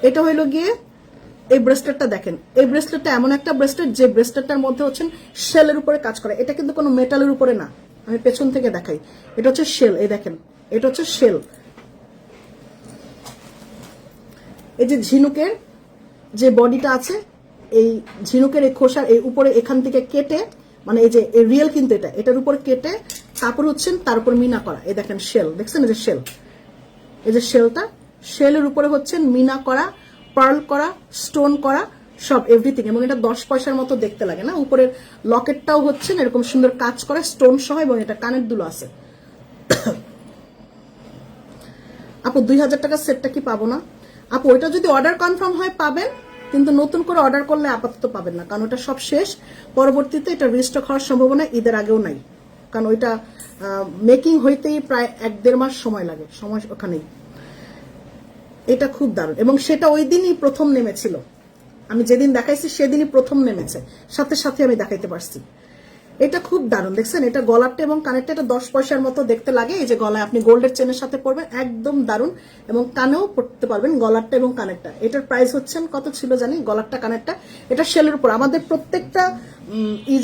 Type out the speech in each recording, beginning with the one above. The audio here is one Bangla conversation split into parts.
এটা হইলো গিয়ে এই ব্রেসলেটটা দেখেন, এই ব্রেসলেটটা এমন একটা ব্রেসলেট যে ব্রেসলেটটার মধ্যে হচ্ছে শেলের উপরে কাজ করে। এটা কিন্তু কোনো মেটালের উপরে না, আমি পেছন থেকে দেখাই। এটা হচ্ছে শেল, এই দেখেন এটা হচ্ছে শেল। এই যে ঝিনুকের যে বডিটা আছে, এই ঝিনুকের এই খোসার এই উপরে এখান থেকে কেটে, মানে এই যে রিয়েল কিন্তু এটার উপর কেটে তারপর হচ্ছেন তার উপর মিনা করা। এই দেখেন শেল, দেখছেন এই যে শেল, এই যে শেলটা, শেলের উপরে হচ্ছেন মিনা করা, পার্ল করা, স্টোন করা, সব এভরিথিং। এবং এটা 10 পয়সার মতো দেখতে লাগে না। উপরের লকেটটাও হচ্ছেন এরকম সুন্দর কাজ করা স্টোন সহ, এবং এটা কানের দুল আছে। আপু 2000 টাকার সেটটা কি পাবো না? আপু ওইটা যদি অর্ডার কনফার্ম হয় পাবেন, কিন্তু নতুন করে অর্ডার করলে আপাতত পাবেন না, কারণ ওটা সব শেষ। পরবর্তীতে এটা রিস্টক হওয়ার সম্ভাবনা ঈদের আগেও নাই, কারণ ওইটা মেকিং হইতেই প্রায় 1-1.5 মাস সময় লাগে, সময় ওখানেই। এটা খুব দারুণ, এবং সেটা ওই দিনই প্রথম নেমেছিল। আমি যেদিন দেখাইছি সেদিনই প্রথম নেমেছে, সাথে সাথে আমি দেখাইতে পারছি। এটা খুব দারুণ, দেখছেন এটা গলারটা এবং কানেরটা, এটা 10 পয়সার মতো দেখতে লাগে। এই যে গলায় আপনি গোল্ডের চেনের সাথে পরবেন, একদম দারুণ। এবং কানেও পরতে পারবেন গলারটা এবং কানেরটা। এটার প্রাইস হচ্ছেন কত ছিল জানি, গলারটা কানেরটা। এটা শেলের উপর, আমাদের প্রত্যেকটা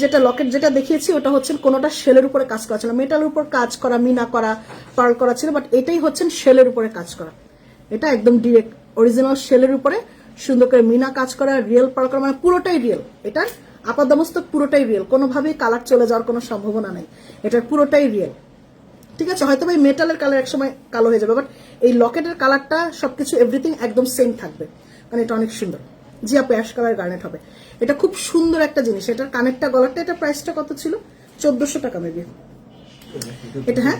যেটা লকেট যেটা দেখিয়েছি ওটা হচ্ছেন কোনোটা শেলের উপরে কাজ করা ছিল, মেটালের উপর কাজ করা, মিনা করা, পার্ল করা ছিল, বাট এটাই হচ্ছেন শেলের উপরে কাজ করা। এটা একদম ডিরেক্ট অরিজিনাল শেলের উপরে সুন্দর করে মিনা কাজ করা, রিয়েল পার্ল করা, মানে পুরোটাই রিয়েল। এটার আপাতমস্তক পুরোটাই রিয়েল, কোনোভাবেই কালার চলে যাওয়ার কোনো সম্ভাবনা নেই, এটার পুরোটাই রিয়েল। ঠিক আছে, হয়তো ভাই মেটালের কালার একসময় কালো হয়ে যাবে, বাট এই লকেটের কালারটা সবকিছু এভরিথিং একদম সেম থাকবে, কারণ এটা অনেক সুন্দর। জি আপু অ্যাশ কালার গার্নেট হবে, এটা খুব সুন্দর একটা জিনিস। এটার কানেরটা গলারটা, এটা প্রাইসটা কত ছিল? 1400 টাকা মেবি এটা। হ্যাঁ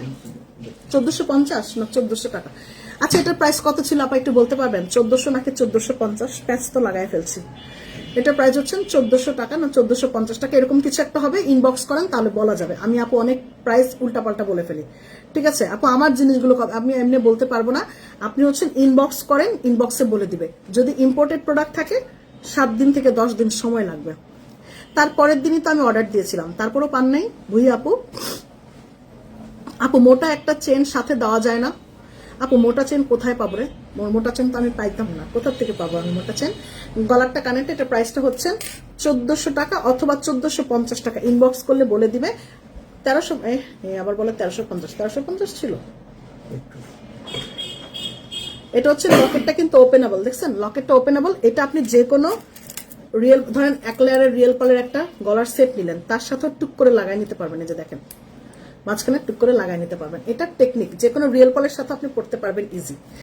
1450 না 1400 টাকা। আচ্ছা এটার প্রাইস কত ছিল আপা একটু বলতে পারবেন? 1400 নাকি 1450? প্যাচ তো লাগাই ফেলছি। এটার প্রাইস হচ্ছেন 1400 টাকা না 1450 টাকা, এরকম কিছু একটা হবে। ইনবক্স করেন তাহলে বলা যাবে। আমি আপু অনেক প্রাইস উল্টাপাল্টা বলে ফেলি, ঠিক আছে আপু? আমার জিনিসগুলো আমি এমনি বলতে পারবো না, আপনি হচ্ছেন ইনবক্স করেন, ইনবক্সে বলে দিবে। যদি ইম্পোর্টেড প্রোডাক্ট থাকে 7 দিন থেকে 10 দিন সময় লাগবে। তারপরের দিনই তো আমি অর্ডার দিয়েছিলাম, তারপরও পান নাই ভুই আপু। আপু মোটা একটা চেন সাথে দেওয়া যায় না? আপু মোটা চেন কোথায় পাবো রে? মোটা চেন তো আমি পাইতাম না, কোথা থেকে পাবো আমি মোটা চেন? গলারটা কানেক্ট, এটা প্রাইসটা হচ্ছে 1400 টাকা অথবা 1450 টাকা। ইনবক্স করলে বলে দিবে। 1300 আবার বলে 1350 ছিল। এটা হচ্ছে লকেটটা কিন্তু ওপেনেবল, দেখছেন লকেটটা ওপেনেবল। এটা আপনি যে কোনো রিয়েল, ধরেন 1 লেয়ারের রিয়েল পালের একটা গলার সেট নিলেন, তার সাথে টুক করে লাগাই নিতে পারবেন। এই যে দেখেন মাঝখানে টুক করে লাগাই নিতে পারবেন। এটা টেকনিক, যে কোনো রিয়েল পালের সাথে আপনি পড়তে পারবেন ইজি।